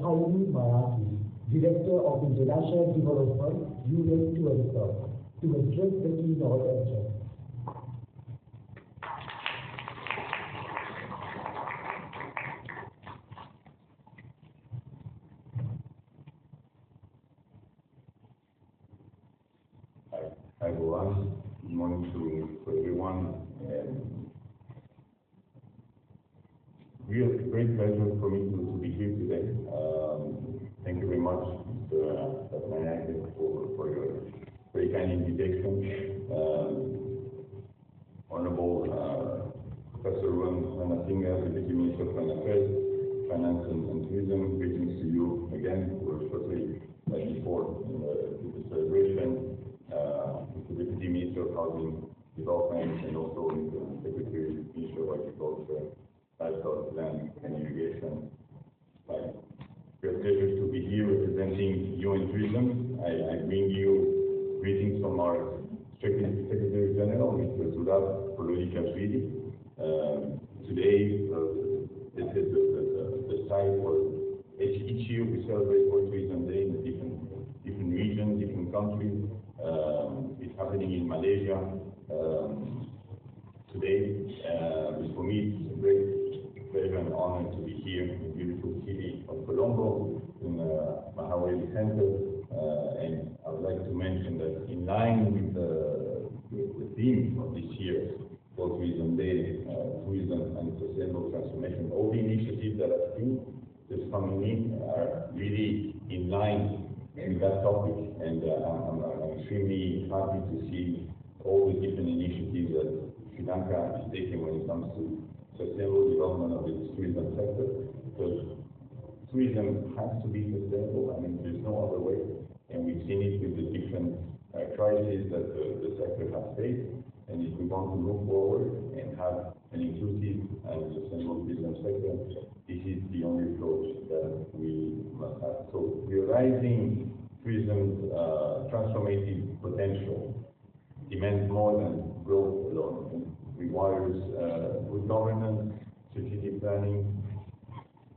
Heidi Marathi, Director of International Development, UN-20, to address the keynote address. Hi everyone, good morning to everyone. Real great pleasure for me to be here today. Thank you very much, Mr. Tasmaniakis, for your very kind invitation. Honorable Professor Ruan Nanasinga, Deputy Minister of Foreign Affairs, Finance and Tourism, greetings to you again. We were shortly before the celebration. The Deputy Minister of Housing Development and also the Secretary Minister of Agriculture, Livestock, Land and Irrigation. It's a pleasure to be here representing UN Tourism. I bring you greetings from our Secretary General, Mr. Zurab Polodikashvili. Today, this is the site where each year we celebrate World Tourism Day in different regions, different countries. It's happening in Malaysia today. For me, it's a great pleasure and honor to be here in the beautiful city of Colombo, in Mahaweli Center. And I would like to mention that in line with the theme of this year's World Tourism Day, Tourism and Sustainable Transformation, all the initiatives that I've seen just coming in are really in line with that topic. And I'm extremely happy to see all the different initiatives that Sri Lanka is taking when it comes to sustainable development of its tourism sector. Because tourism has to be sustainable. I mean, there's no other way. And we've seen it with the different crises that the sector has faced. And if we want to move forward and have an inclusive and sustainable tourism sector, this is the only approach that we must have. So realizing tourism's transformative potential demands more than growth alone. It requires good governance, strategic planning,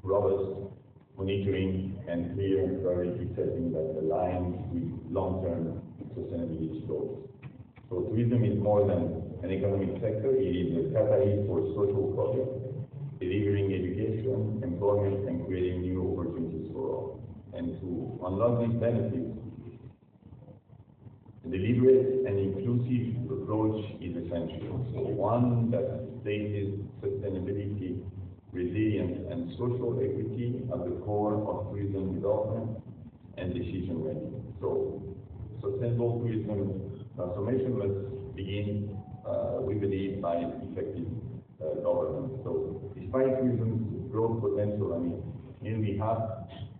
robust monitoring, and clear priority setting that aligns with long-term sustainability goals. So tourism is more than an economic sector. It is a catalyst for social progress, delivering education, employment, and creating new opportunities for all. And to unlock these benefits, a deliberate and inclusive approach is essential. So one that places sustainability, resilience, and social equity at the core of tourism development and decision making. So sustainable tourism transformation must begin, we believe, by effective governance. So despite tourism's growth potential, I mean, nearly half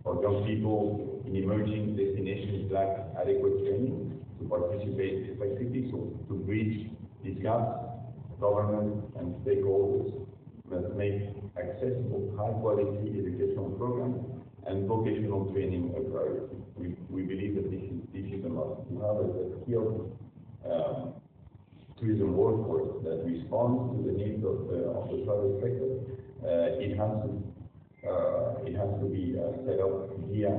of young people in emerging destinations lack adequate training to participate effectively. So to bridge these gaps, government and stakeholders must make accessible high-quality educational programs and vocational training a priority. We believe that this is a must. To have a skilled tourism workforce that responds to the needs of the private sector, it has to be set up via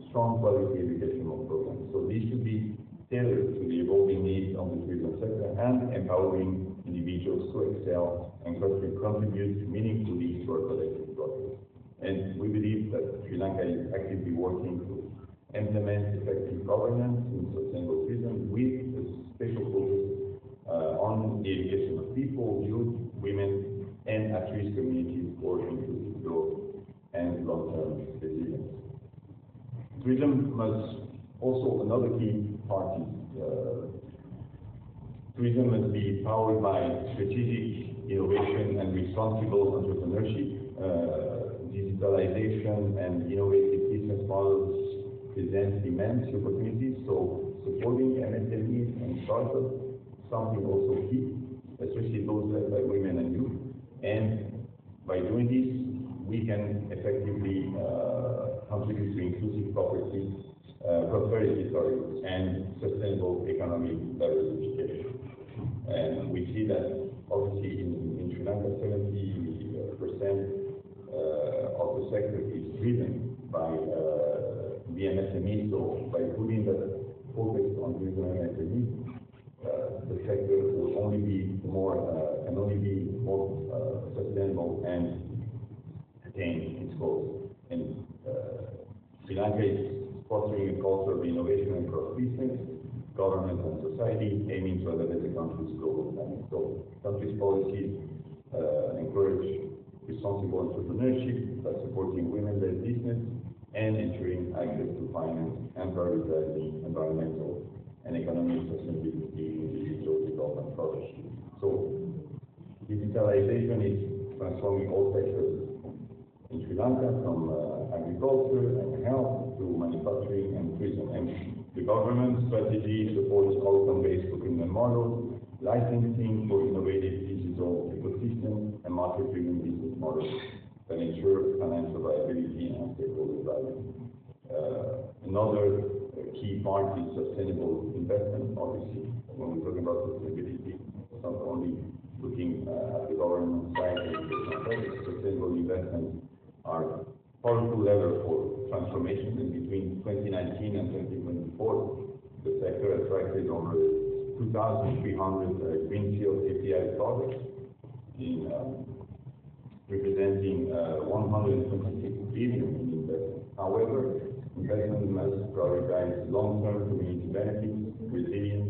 strong quality educational programs. So this should be tailored to the evolving needs of the tourism sector and empowering individuals to excel and contribute meaningfully to our collective progress. And we believe that Sri Lanka is actively working to implement effective governance in sustainable tourism with a special focus on the education of people, youth, women, and at-risk communities for inclusive growth and long-term resilience. Tourism must also, another key part is tourism must be powered by strategic innovation and responsible entrepreneurship. Digitalization and innovative business models present immense opportunities, so supporting MSMEs and startups is something also key, especially those led by women and youth. And by doing this, we can effectively contribute to inclusive prosperity, and sustainable economic diversification. And we see that obviously in Sri Lanka, 70% of the sector is driven MSME. So by putting the focus on tourism and MSME, the sector will only be can only be more sustainable and attain its goals. And Sri Lanka is fostering a culture of innovation across business, government and society, aiming to elevate the country's global standing. So country's policies encourage responsible entrepreneurship by supporting women-led business and ensuring access to finance and prioritizing environmental and economic sustainability in digital development projects. So digitalization is transforming all sectors in Sri Lanka, from agriculture and health to manufacturing and tourism. And the government strategy supports outcome-based procurement models, licensing for innovative digital ecosystems, and market-driven business models that ensure financial viability and stakeholder value. Another key part is sustainable investment. Obviously, when we're talking about sustainability, it's not only looking at the government side and sustainable investments are powerful lever for transformation. And between 2019 and 2024, the sector attracted over 2,300 greenfield API projects, representing 126 billion in investment. However, investment must prioritize long-term community benefits, resilience,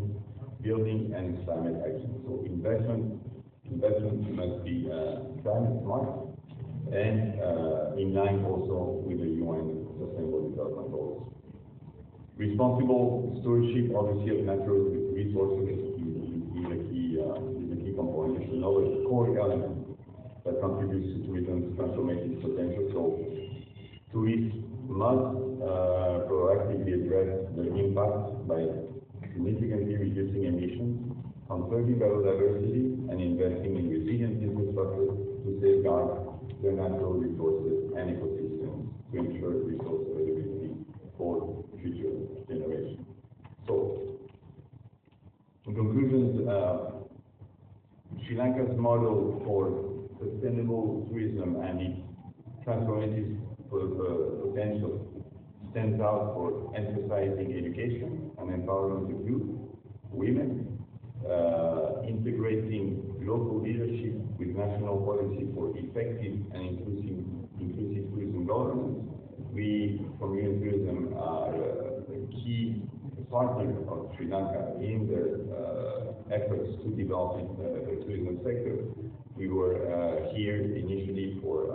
building, and climate action. So investment must be climate smart and in line also with the UN Sustainable Development Goals. Responsible stewardship, obviously, of natural resources is a key component. It's another core element that contributes to tourism's transformative potential. So tourists must proactively address the impact by significantly reducing emissions, conserving biodiversity, and investing in resilient infrastructure to safeguard their natural resources and ecosystems to ensure resource availability for future generations. So, in conclusion, Sri Lanka's model for sustainable tourism and its transformative potential stands out for emphasizing education and empowerment of youth, women, integrating local leadership with national policy for effective and inclusive tourism governance. We, from UN Tourism, are a key partner of Sri Lanka in their efforts to develop the tourism sector. We were here initially for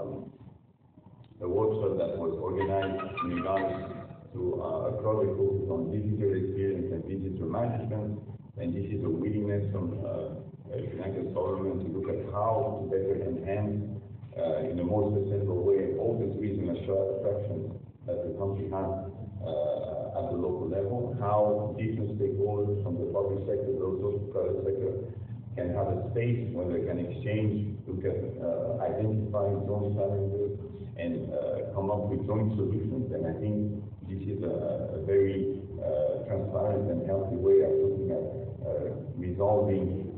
a workshop that was organized in regards to a project focused on digital experience and digital management. And this is a willingness from Sri Lanka's government to look at how to better enhance in a more sustainable way all the tourism attractions that the country has at the local level, how different stakeholders from the public sector, but also the private sector, can have a space where they can exchange, look at identifying joint challenges, and come up with joint solutions. And I think this is a very transparent and healthy way of looking at resolving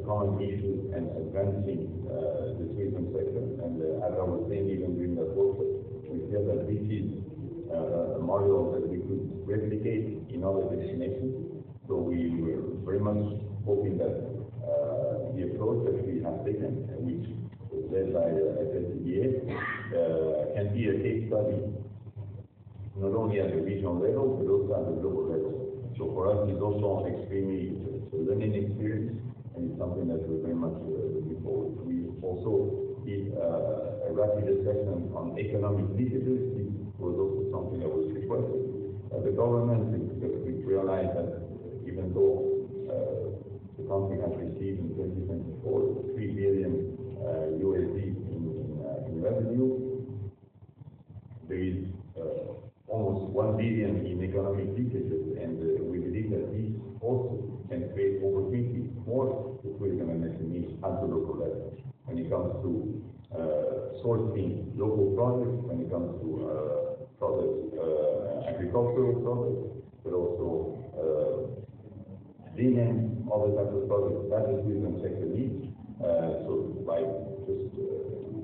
common issues and advancing the tourism sector. And as I was saying, even during that workshop, we feel that this is a model that we could replicate in other destinations. So we were very much hoping that the approach that we have taken, which was led by FSCDA, can be a case study not only at the regional level, but also at the global level. So for us, it's also extremely a learning experience, and it's something that we're very much looking forward to. We also did a rapid assessment on economic indicators. This was also something that was requested by the government, because we realized that even though the country has received in 2024 $3 billion USD in revenue, there is almost 1 billion in economic leakages, and we believe that this also can create opportunities for the tourism and SMEs at the local level. When it comes to sourcing local products, when it comes to agricultural products, but also linen, other types of products that the tourism sector needs. So by just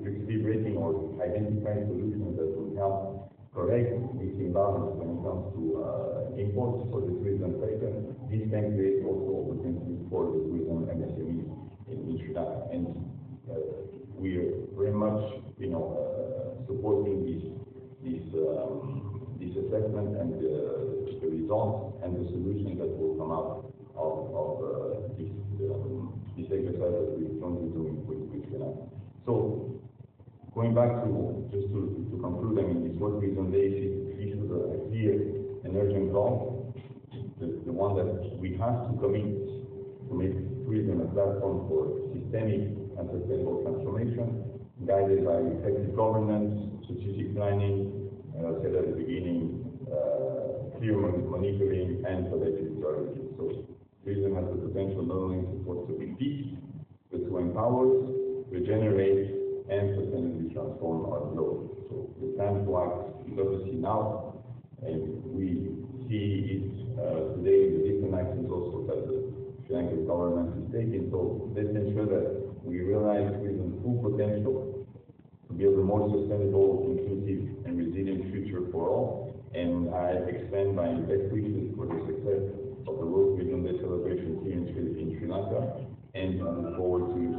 recalibrating or identifying solutions that will help correct these imbalance when it comes to imports for the tourism sector. This can create also opportunities for the tourism MSMEs in Sri Lanka. And we are very much, supporting this assessment and the results and the solutions that will come out of this exercise that we're currently doing with Sri Lanka. So, going back to, just to conclude, this work reason they issued a clear and urgent call, the one that we have to commit to make tourism a platform for systemic and sustainable transformation, guided by effective governance, strategic planning, as I said at the beginning, clear monitoring and collective priority. So tourism has the potential not only to foster peace, but to empower, regenerate, and sustainably transform our globe. So the time to act is obviously now, and we see it today in the different actions also that the Sri Lankan government is taking. So let's ensure that we realize tourism's full potential to build a more sustainable, inclusive, and resilient future for all. And I extend my best wishes for the success of the World Tourism Day celebrations here in Sri Lanka, and I look forward to